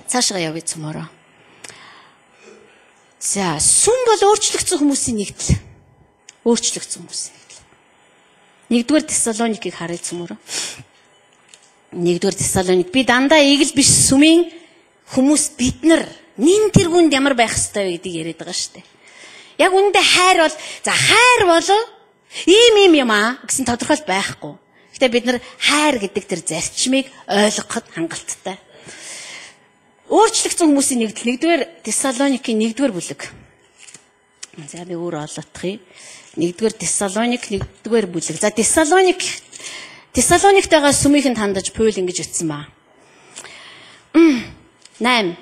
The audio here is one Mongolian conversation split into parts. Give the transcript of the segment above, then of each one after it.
Цаашгаа явъя цөмөрөө. За, сүм бол өөрчлөгдсөн хүмүүсийн нэгдэл. Өөрчлөгдсөн хүмүүсийн нэгдэл. 1-р Тесалоникийг харъя цөмөрөө. 1-р Тесалоник би дандаа игэл биш сүмийн хүмүүс бид нар нин тэргүнд ямар байх ёстой вэ гэдгийг яриад байгаа шүү дээ. Яг үүндээ хайр бол за хайр болов ийм юм аа гэсэн тодорхойлт байхгүй. Гэтэ бид нар хайр гэдэг тэр зарчмыг ойлгоход хангалттай. Өөрчлөгдсөн хүмүүсийн нэгдэл 1-р Тесалоникийн 1-р бүлэг. За би өөр олоодох юм. 1-р Тесалоник 1-р бүлэг. За Тесалониктайгаа сүмийнхэнд хандаж Паул ингэж ütсэн ба. 8.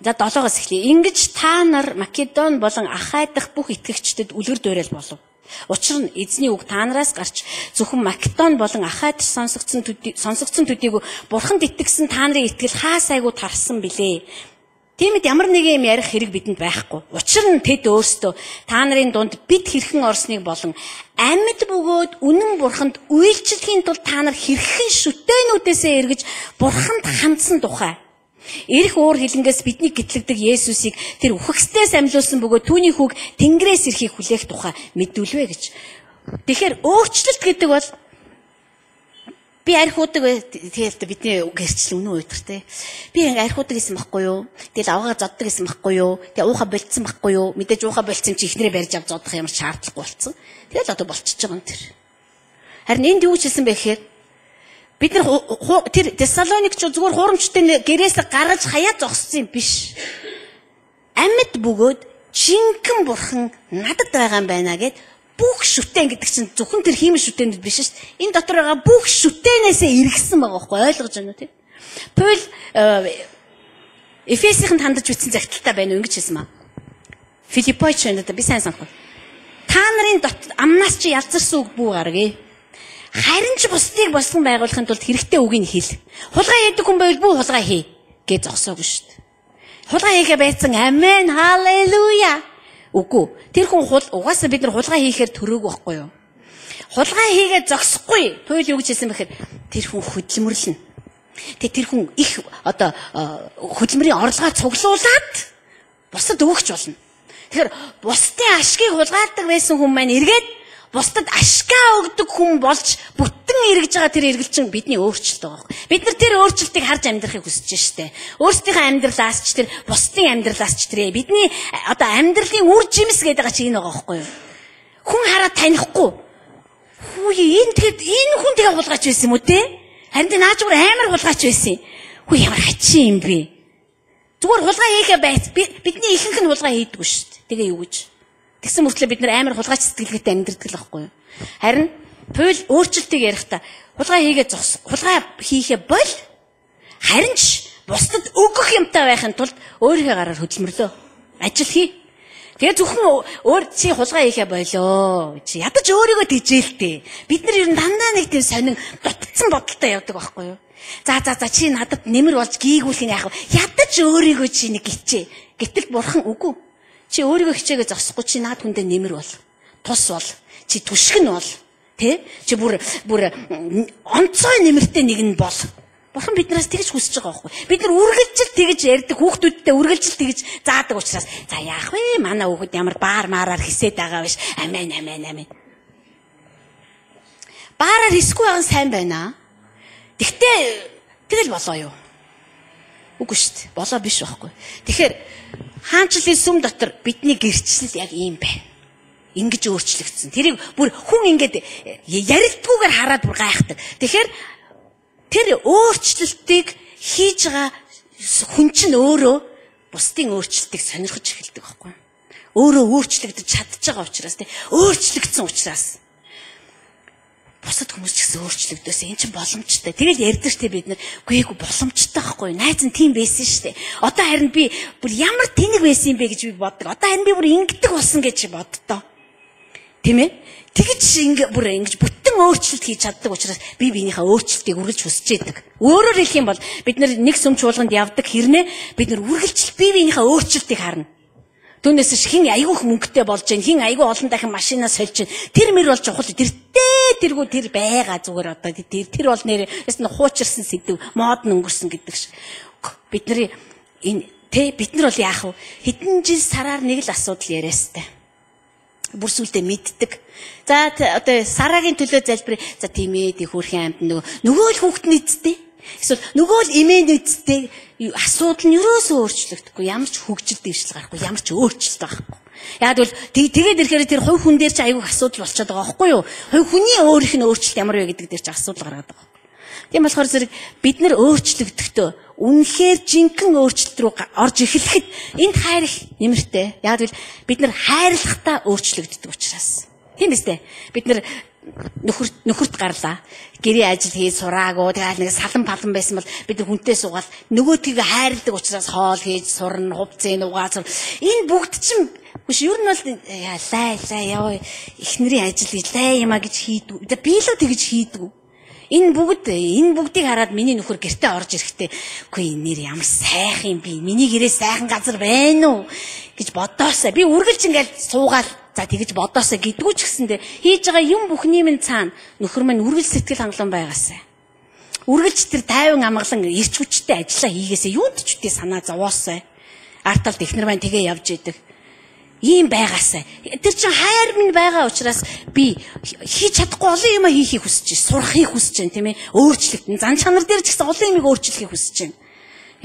За 7-оос эхлэе. Ингэж та нар Македон болон Ахай дахь бүх итгэгчдэд үлгэр дуурайл болов. Учир нь эзний үг та нараас гарч зөвхөн Македон болон Ахай дахь сонсогдсон төдийгүй бурханд итгэсэн та нарын итгэл хаасайгүй тарсан билээ. Тиймд ямар нэг юм ярих хэрэг бидэнд байхгүй. Учир нь тэд өөрсдөө та нарын дунд бид хэрхэн орсныг болон амьд бөгөөд үнэн бурханд үйлчлэхийн тулд та нар хэрхэн шүтээнүүдээсээ эргэж бурханд хандсан тухай. Ирэх өөр хилэнгээс бидний гэтлэгдэг Есүсийг тэр үхэгсдээс амьлуулсан бөгөөд түүний хүүг Тэнгэрээс ирэхийг хүлээх тухай мэдүүлвэ гэж. Тэгэхээр өөрчлөлт гэдэг бол би архиудаг тэгээд бидний гэрчлэл үнэн өдөртэй. Би ингээ архиудаг гэсэн байхгүй юу? Тэгэл авгаа зоддаг гэсэн байхгүй юу? Тэгээ ууха болцсон байхгүй юу? Мэдээж ууха болцсон чи ихнэрээ барьж авч зодох ямар шаардлагагүй болсон. Тэгэл одоо болчихж байгаа юм тэр. Харин энд юу хэлсэн бэ гэхээр бид нар тэр Тесалоникч зүгээр хуурамчтай гэрээс гаргаж хаяа зогссон юм биш. Амьд бөгөөд жинхэнэ бурхан надад байгаа юм байна гэд бүх шүтэн гэдэг чинь зөвхөн тэр хиймэл шүтэнүүд биш шүү дээ. Энэ дотор байгаа бүх шүтэнээсээ эргэсэн байгаа байхгүй ойлгож байна уу тийм? Паул Эфесийнхэнд хандаж үтсэн загталтай байна уу ингэж хэлсэн маа. Филиппойч надад би сайн санахгүй. Та нарын амнаас чи ялзарсан үг бүү гаргая. Харин ч бусдыг босгон байгуулахын тулд хэрэгтэй үгийг хэл. Хулгай хийдэг хүн байвал бүү хулгай хий гэж зогсоогүй шүү дээ. Хулгай хийхэ байцсан амен халелуя. Үгүй. Тэр хүн угаасаа бид нар хулгай хийхээр төрөөг байхгүй юу? Хулгай хийгээд зогсохгүй. Паул юу гэж хэлсэн бэхээр тэр хүн хөдөлмөрлөн. Тэр хүн их одоо хөдөлмөрийн орлогоо цуглуулад бусдад өгч болно. Тэгэхээр бусдын ашгийг хулгайдаг байсан хүн маань эргээд бусдад ашгаа өгдөг хүн болж бүтэн эргэж байгаа тэр эргэлчин бидний өөрчлөлт байгаа юм. Бид нар тэр өөрчлөлтийг харж амьдрахыг хүсэж штэ. Өөрсдийнхөө амьдралаас ч тэр бусдын амьдралаас ч тэр бидний одоо амьдралын үр жимс гэдэг байгаа чи энэ байгаа байхгүй юу? Хүн хараад танихгүй. Хүү энэ хүн тэгээ хулгайч байсан юм уу те? Харин тэ нааж бүр амар хулгайч байсан. Хүү ямар хачин юм бэ? Зүгээр хулгай хийхэ байц. Бидний ихэнх нь хулгай хийдэггүй штэ. Тэгээ юу гэж? Тэгсэн мөртлөө бид нар амар хулгайч сэтгэлгээтэй амьдрдаг л байхгүй юу? Харин Паул өөрчлөлтийг ярихдаа хулгай хийхэ бол харин ч бусдад өгөх юмтай байхын тулд өөрийнхөө гараар хөдөлмөрлөө. Ажил хий. Тэгээ зөвхөн чи хулгай хийхэ болоо. Чи ядаж өөрийгөө тэжээлтэй. Бид нар ер нь дандаа нэг тийм сонин дутцсан бодолтой явдаг байхгүй юу? За чи надад нэмэр болж гийгүүлэх нь яах вэ? Ядаж өөрийгөө чи нэг гिचээ. Гэтэл бурхан үгүй. Чи өөрийгөө хичээгээ зогсохгүй чи наад хүндээ нэмэр бол. Тус бол. Чи түшгэн бол. Тэ? Чи бүр онцгой нэмэртэй нэг нь бол. Бурхан биднээс тэгж хүсэж байгаа байхгүй. Бид нар үргэлжил тэгж ярьдаг хүүхдүүдтэй үргэлжил тэгж заадаг учраас за яах вэ? Манай хүүхэд ямар баармаараар хисээд байгаа биш. Амен. Баараар хисгүй байгаа нь сайн байна. Тэгтээ тэгэл болоо юу? Үгүй шүү дээ. Болоо биш байхгүй. Тэгэхээр хаанчлалын сүм дотор бидний гэрчлэл яг ийм байна. Ингэж өөрчлөгдсөн. Тэрийг бүр хүн ингэж ярилдгүйгээр хараад бүр гайхдаг. Тэгэхээр тэр өөрчлөлтийг хийж байгаа хүн чинь өөрөө бусдын өөрчлөлтийг сонирхож эхэлдэг байхгүй. Өөрөө өөрчлөгдөж чадж байгаа учраас тийм өөрчлөгдсөн учраас бусад хүмүүс ч гэсэн өөрчлөгдөөсэй. Энд чинь боломжтой. Тэгэл ярьдаг штэ бид нар. Үгүй боломжтой байхгүй. Найз нь тийм байсан штэ. Одоо харин би бүр ямар тэнэг байсан юм бэ гэж би боддог. Одоо харин би бүр ингэдэг болсон гэж боддоо. Тийм ээ? Тэгэж ингэж бүтэн өөрчлөлт хийж чаддаг учраас би биенийхээ өөрчлөлтийг үргэлж хүсэж байдаг. Өөрөөр хэлэх юм бол бид нар нэг сүм чуулганд явдаг хэрнээ бид нар үргэлж биенийхээ өөрчлөлтийг харна. Түүнээс хин айгүйх мөнгөтэй болж гин хин айгүй олон дахин машинаа сольж гин тэр мөр бол чухал тэргүү тэр байгаа зүгээр одоо тэр бол нэр ясна хуучирсан сэдв мод өнгөрсөн гэдэг ш. бидний бид нар бол яах вэ? Хэдэн жил сараар нэг л асуудал яриастай. Бүр сүлдээ мэддэг. За одоо сарагийн төлөө залбир. За тийм ээ, тий хүүрхэн амт нөгөө л хүүхэд нэцтэй. Эсвэл нөгөө л эмээ нэцтэй. Асуудал нь юусоо өөрчлөгдөхгүй. Ямар ч хөгжил дэвшил гарахгүй, ямар ч өөрчлөлт байхгүй. Яг бол тэгээд ирэхээр тэр хувь хүн дээр ч аягүй асуудал болчиход байгаа байхгүй юу? Хувь хүний өөрийнх нь өөрчлөлт ямар вэ гэдэг дээр ч асуудал гаргаад байгаа. Тийм болохоор зэрэг бид нар өөрчлөгдөхдөө үнэхээр жинхэнэ өөрчлөлт рүү орж эхлэхэд энд хайр их нэмэртэй. Яг л бид нар хайрлахтаа өөрчлөгддөг учраас. Тийм биз дээ. Бид нар нөхөрт гарлаа. Гэрээ ажил хийж сураагүй. Тэгээд нэг салан палан байсан бол бид нар хүнтэй суугаад нөгөөдгийг хайрладаг учраас хоол хийж сурна, хувцсыг угаацар. Энэ бүгд чинь биш ер нь бол лай яа эхнэрийн ажил лай юмаа гэж хийдэг. Би л тэгж хийдэг. Энэ бүгдийг хараад миний нөхөр гэртээ орж ирэхдээ үгүй нэр ямар сайхан юм би. Миний гэрээ сайхан газар байна уу гэж бодоосаа. Би үргэлж ингээл суугаал за тэгэж бодоосаа гэдгүү ч гэсэндээ хийж байгаа юм бүхний минь цаана нөхөр минь үргэлж сэтгэл хангалуун байгаасаа. Үргэлж тэр тайван амгалан ирч хүчтэй ажиллаа хийгээсээ юунд ч үтэй санаа зовоосаа. Арталт эхнэр маань тэгээ явж идэг. Ийм байгаасаа. Тэр чинь хайр минь байгаа учраас би хийж чадахгүй олон юм хийхийг хүсэж байна. Сурахыг хүсэж байна, тийм ээ. Өөрчлөлт. Зан чанар дээр ч гэсэн олон юмыг өөрчлөхийг хүсэж байна.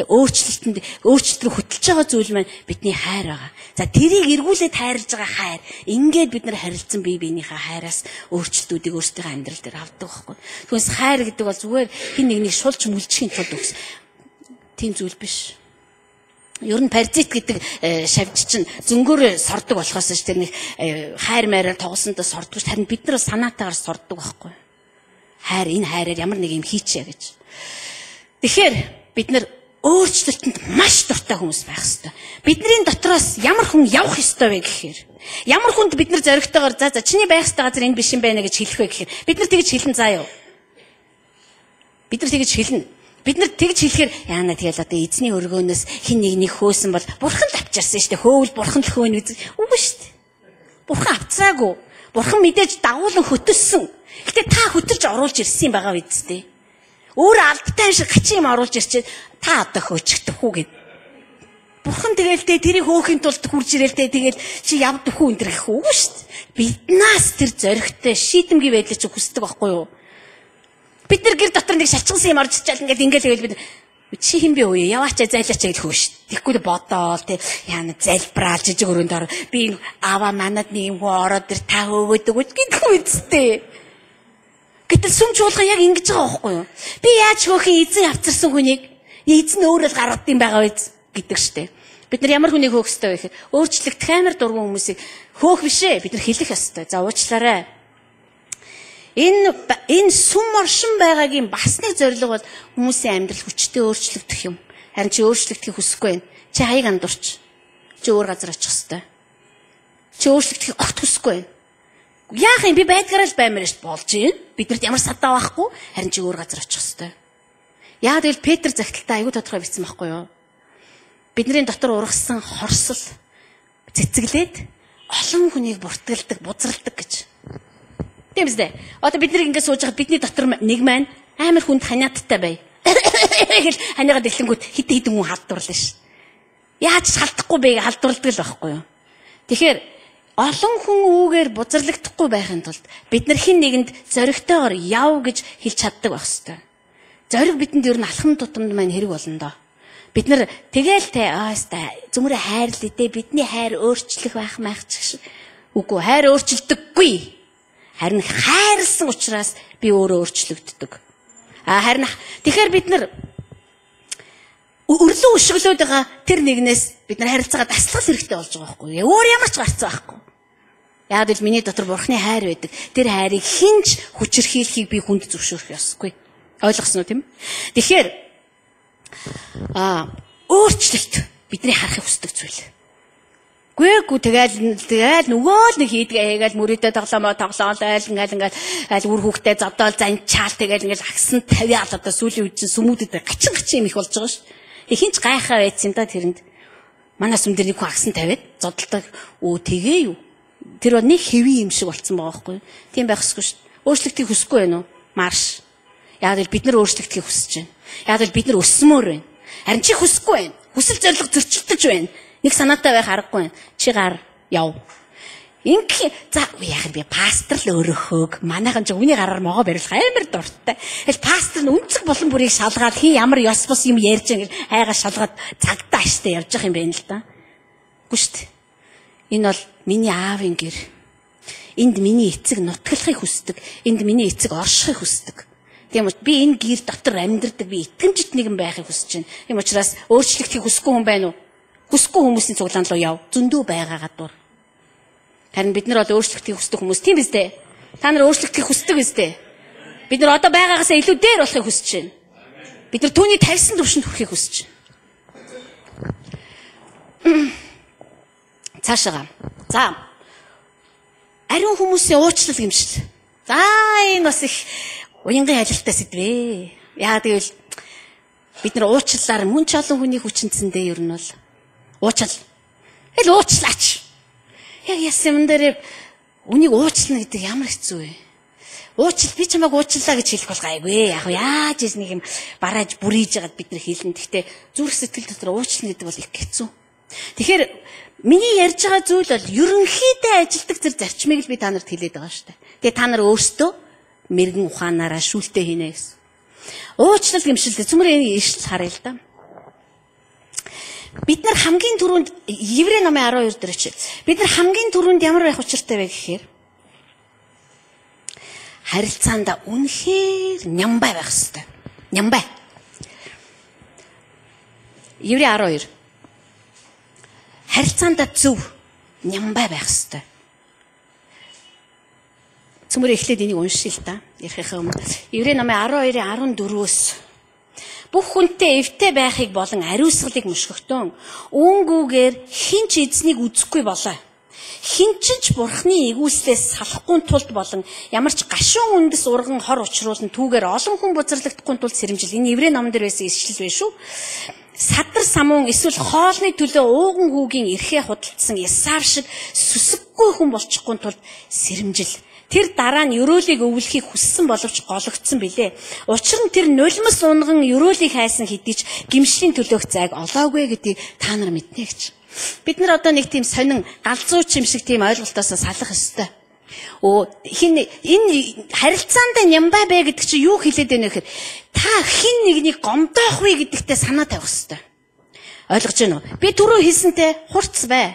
Өөрчлөлт рүү хөтлөж байгаа зүйл маань бидний хайр байгаа. За тэрийг эргүүлээд хайрлаж байгаа хайр. Ингээд бид нар харилцсан бие биенийхээ хайраас өөрчлөлтүүдийг өөрсдийнхөө амьдрал дээр авдаг байхгүй. Түүнээс хайр гэдэг бол зүгээр хин нэгнийг шулж мүлжихийн тулд өгс. Тийм зүйл биш. Ер нь паразит гэдэг шавж чинь зөнгөөр сордог болохоос ш тэр нэг хайр маягаар тоглосонтой сордог ш харин бид нар санаатаагаар сордог байхгүй. Хайр энэ хайраар ямар нэг юм хийчихье гэж. Тэгэхээр бид нар өөрчлөлтөнд маш дуртай хүмүүс байх ёстой. Бидний дотроос ямар хүн явах ёстой вэ гэхээр ямар хүнд бид нар зоригтойгоор за чиний байх ёстой газар энэ биш юм байна гэж хэлэх вэ гэхээр бид нар тэгж хэлэн заа юу. Бид нар тэгж хэлнэ. Бид нар тэгж хэлэхээр яана тэгэл одоо эзний өргөөнөөс хин нэг хөөсөн бол бурхан л авчирсан шүү дээ. Хөөвл бурхан л хөөнө гэж. Үгүй шүү дээ. Бурхан авцаагүй. Бурхан мэдээж дагуулan хөтөлсөн. Гэтэ та хөтөлж оруулж ирсэн юм байгаа биз дээ. Өөр алдтай шиг хачин юм оруулж ирчээ та одоо хөөчихдөх үү гэд. Бурхан тэгэл тэрийг хөөхийн тулд хурж ирэл тэгэл чи явдах үү энэ гэх үгүй шүү дээ. Биднаас тэр зоригтой шийдэмгий байдлыг чи хүсдэг байхгүй юу? Бид нар гэр дотор нэг шалчгансан юм орж чаал ингээл тэгэл бид чи хин би үе яваач зайлаач гэж хөөш. Тэгэхгүй бодоол тий яана залбраал жижиг өрөөнд ор би аваа манад нэг юм ороод ир та хөөгөөдөг гэдэг үсттэй. Гэтэл сүм чуулган яг ингэж байгаа байхгүй юу? Би яаж хөөхийн эзэн авцарсан хүнийг эзэн өөрөө л гаргад юм байгаа биз гэдэг штэ. Бид нар ямар хүнийг хөөх ёстой вэ гэхээр өөрчлөгдөх амар дургуун хүмүүсийг хөөх бишээ бид нар хэлэх ёстой. За уучлаарай. Энэ сүм оршин байгаагийн бас нэг зорилго бол хүмүүсийн амьдрал хүчтэй өөрчлөгдөх юм. Харин чи өөрчлөгдөхийг хүсэхгүй байна. Чи хаяг андуурч. Чи өөр газар очих ёстой. Чи өөрчлөгдөхийг огт хүсэхгүй байна. Яах юм би байдгаараа л баймаар шүү болж юм. Биднэрт ямар садаа байхгүй. Харин чи өөр газар очих ёстой. Яа тэгэл Петр загталтаа аягүй тодорхой бичсэн байхгүй юу? Бидний дотор ургасан хорсол цэцгэлээд олон хүнийг буртгалдаг, бузралдаг гэж. Тийм үстэй. Одоо бид нэг ингэ сууж байхад бидний дотор нэг маань амар хүнд ханиадтай бай. Гэл ханиагаад эхлэнгүүт хитэн хүн халдварлаа ш. Яаж ч халдахгүй байг халдварладаг л байхгүй юу. Тэгэхээр олон хүн үүгээр бузарлагдахгүй байхын тулд бид нар хин нэгэнд зоригтойгоор яв гэж хэлж чаддаг байх хэвээр. Зориг бидэнд ер нь алхам тутамд маань хэрэг болно доо. Бид нар тэгэл зүмрэ хайрлаа дээ бидний хайр өөрчлөх байх маах ч үгүй хайр өөрчлөгдөггүй. Харин хайрлсан учраас би өөрөө өөрчлөгддөг. Харин тэгэхээр бид нар өрлөө өшөглөөд байгаа тэр нэгнээс бид нар харилцаагаа таслах хэрэгтэй болж байгаа байхгүй юу? Өөр ямар ч гарцсан байхгүй. Яг л миний дотор бурхны хайр байдаг. Тэр хайрыг хинч хүчрхийлэхийг би хүнд зөвшөөрөх ёсгүй. Ойлгосноо тийм? Тэгэхээр өөрчлөлт бидний харахыг хүсдэг зүйл. Гүйгүй тэгэл нөгөө л нэг хийдгээ хийгээл мөрөдөө тоглоол ингээл үр хүүхдээ зодоол занчаал тэгэл ингээл агсан тавиал одоо сүүлийн үед чинь сүмүүдэд гачин юм их болж байгаа ш. Хинч гайхаа байсан да тэрэнд. Манай сүм дээр нэг хүн агсан тавиад зодолдог. Тэгээ юу? Тэр бол нэг хэвийн юм шиг болцсон байгаа байхгүй. Тийм байх ёсгүй ш. Өөрчлөлтийг хүсэхгүй байна уу? Марш. Яг л бид нар өөрчлөлтийг хүсэж байна. Яг л бид нар өссмөр байна. Харин чи хүсэхгүй байна. Хүсэл зориг зөрчилдөж байна. Нэг санаатай байх аргагүй байна. Чи гар яв. Инх за яах вэ? Пастор л өөрөхөөг. Манайхан ч өвний гараар могоо бариулах амар дуртай. Тэгэл пастор нь үнцэг болон бүрийг шалгаад хин ямар ёс бус юм ярьж байгаа гэж хайгаа шалгаад цагтаа штэ явж явах юм байна л да. Үгүй штэ. Энэ бол миний аавын гэр. Энд миний эцэг нутгалахыг хүсдэг. Энд миний эцэг оршихыг хүсдэг. Тийм учраас би энэ гэр дотор амьдардаг, би итгэмжит нэгэн байхыг хүсэж байна. Тийм учраас өөрчлөгдөхийг хүсэхгүй хүн байна уу? Хүсэхгүй хүмүүсийн цуглаан руу яв. Зөндөө байгаа гадуур. Харин бид нар бол өөрчлөгдөхийг хүсдэг хүмүүс тийм биз дээ. Та нар өөрчлөгдөхийг хүсдэг биз дээ. Бид нар одоо байгаагаас илүү дээр болохыг хүсэж байна. Бид нар түүний тавьсан төвшөнд хүрэхийг хүсэж байна. Цаашаа. За. Ариун хүмүүсийн уучлал гэмшил. За энэ бас их уянгийн ажилттай сэдвээ. Яа тэгвэл бид нар уучлалаар мөн ч олон хүний хүчинцэндээ ер нь бол уучлал. Хэл уучлаач. Яг ясам дээр үнийг уучлна гэдэг ямар хэцүү вэ? Уучлал би чамайг уучлаа гэж хэлэх бол гайгүй. Яг яаж ийс нэг юм барааж бүрийж яагаад бид нар хэлнэ. Гэхдээ зүрх сэтгэл дотор уучлна гэдэг бол их хэцүү. Тэгэхээр миний ярьж байгаа зүйл бол ерөнхийдөө ажилтдаг зэрэг зарчмыг л би та нарт хэлээд байгаа шүү дээ. Тэгээ та нар өөрсдөө мэрэгэн ухаанаараа шүүлтээ хийнэ гэсэн. Уучлал гэмшилтэй цөмөр энэ ишлэл харъя л да. Бид нар хамгийн түрүүнд Еврей номын 12 дээр чи. Бид нар хамгийн түрүүнд ямар байх учиртай вэ гэхээр харилцаанд үнэхээр нямбай байх хэрэгтэй. Нямбай. Еврей 12. Харилцаанд зөв нямбай байх хэрэгтэй. Цөмөр эхлээд энийг уншия л да. Ярихаа өмнө. Еврей номын 12-ийн 14-өөс бүх хүнтэй эвтэй байхыг болон ариусгалыг мушгихтун үүнгүүгээр хин ч эзнийг үзэхгүй болоо. Хин ч бурхны игүүлслээс салахгүй тулд болон ямар ч гашуун үндэс урган хор учруулан түүгээр олон хүн бузарлагдахгүй тулд сэрэмжил. Энэ Еврей номон дээр байсан ишлэл байна шүү. Садар самуун эсвэл хоолны төлөө ууган хүүгийн эрхээ худалдсан Исав шиг сүсэггүй хүн болчихгүй тулд сэрэмжил. Тэр дараа нь ёроолыг өвлөхийг хүссэн боловч гологдсон билээ. Учир нь тэр нулимс унган ёроолыг хайсан хэдий ч гимшлийн төлөөх зайг олоогүй гэдгийг та нар мэднэ гэж. Бид нар одоо нэг тийм сонин галзууч юм шиг тийм ойлголтоос салах ёстой. Энэ харилцаанд нямбай бэ гэдэг чинь юу хэлээд байна вэ гэхээр та хин нэгнийг гомдоох вэ гэдэгтээ санаа тавих ёстой. Ойлгож байна уу? Би түрүү хэлсэнтэй хурц бай.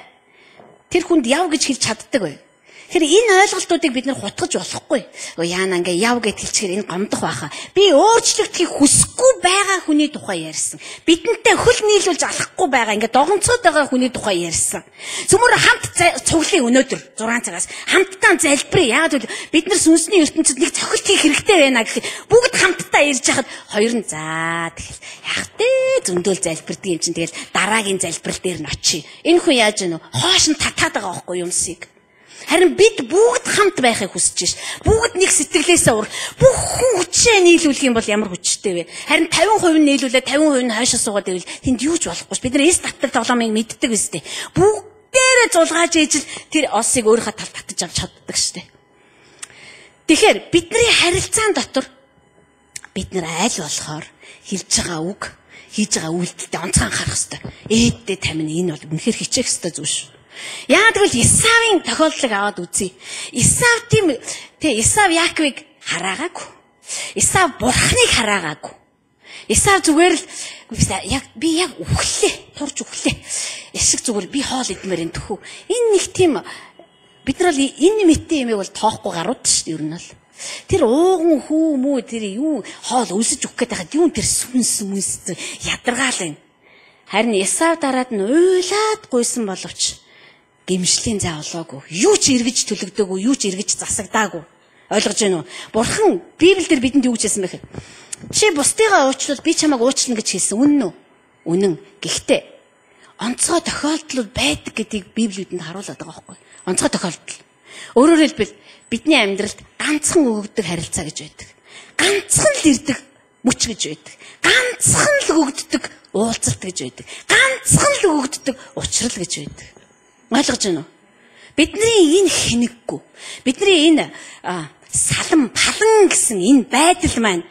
Тэр хүнд яв гэж хэлж чаддаг бай. Тэгэхээр энэ ойлголтуудыг бид нар хутгаж болохгүй. Яана ингээ яв гэд хэлчихээр энэ гомдох байхаа. Би өөрчлөгдөхийг хүсэхгүй байгаа хүний тухай ярьсан. Бидэнтэй хөл нийлүүлж алахгүй байгаа ингээ догонцоод байгаа хүний тухай ярьсан. Цөмөр хамт цуглын өнөөдөр 6 цагаас хамтдаа залбирая. Яагаад гэвэл бид нар сүнсний ертөнцид нэг цохилт хийх хэрэгтэй байна гэхэд бүгд хамтдаа ирж яхад хоёр нь за тэгэл яах вэ? Зөндөөл залбирдаг юм чинь тэгэл дараагийн залбирал дээр нь очие. Энэ хүн яаж гэнэ? Хоош нь татаад байгаа байхгүй юмсыг. Харин бид бүгд хамт байхыг хүсэж ш. Бүгд нэг сэтгэлээсээ ур. Бүх хүчээ нийлүүлэх юм бол ямар хүчтэй вэ? Харин 50% нийлүүлээ 50% нь хойшоо суугаад байвал тэнд юу ч болохгүй ш. Бид нар эс татдаг тоглоомыг мэддэг үстэй. Бүгдээрээ зулгааж ижил тэр осыг өөрийнхөө талд татаж авч чаддаг штэ. Тэгэхээр бидний харилцаан дотор бид нар айл болохоор хэлж байгаа үг, хийж байгаа үйлдэлтэй онцгой анхаарах хэрэгтэй. Ээддээ тамина энэ бол үнэхээр хичээх хэрэгтэй зүйл шүү. Яа тэгвэл Исавын тохиолдлыг аваад үзье. Исав Яаковыг хараагаагүй. Исав бурхныг хараагаагүй. Исав зүгээр л би яг үхлээ, турж үхлээ. Эсэг зүгээр би хоол идмээр энэ төхөө. Энэ нэг тийм бид нар л энэ мэтийн юмыг бол тоохгүй гарууд шүү дээ ер нь бол. Тэр ууган хүү мүү тэр юу хоол өлсөж өгөх гээд байхад юу тэр сүнс ядаргаал байна. Харин Исав дараад нь уйлаад гуйсан боловч гимшлийн зай олоогүй. Юу ч эргэж төлөгдөөгүй, юу ч эргэж засагдаагүй. Ойлгож байна уу? Бурхан Библиэлд бидэнд юу гэж хэлсэн бэ гэхээр чи бусдыгаа уучлал би чамайг уучлна гэж хэлсэн. Үнэн үү? Үнэн. Гэхдээ онцгой тохиолдлууд байдаг гэдгийг Библиэд харуулдаг байгаа байхгүй. Онцгой тохиолдол. Өөрөөр хэлбэл бидний амьдралд ганцхан өгөгдөг харилцаа гэж байдаг. Ганцхан л ирдэг мөч гэж байдаг. Ганцхан л өгөгддөг уулзалт гэж байдаг. Ганцхан л өгөгддөг учрал гэж байдаг. Ойлгож байна уу? Бидний энэ хэнэггүй. Бидний энэ салан палан гэсэн энэ байдал маань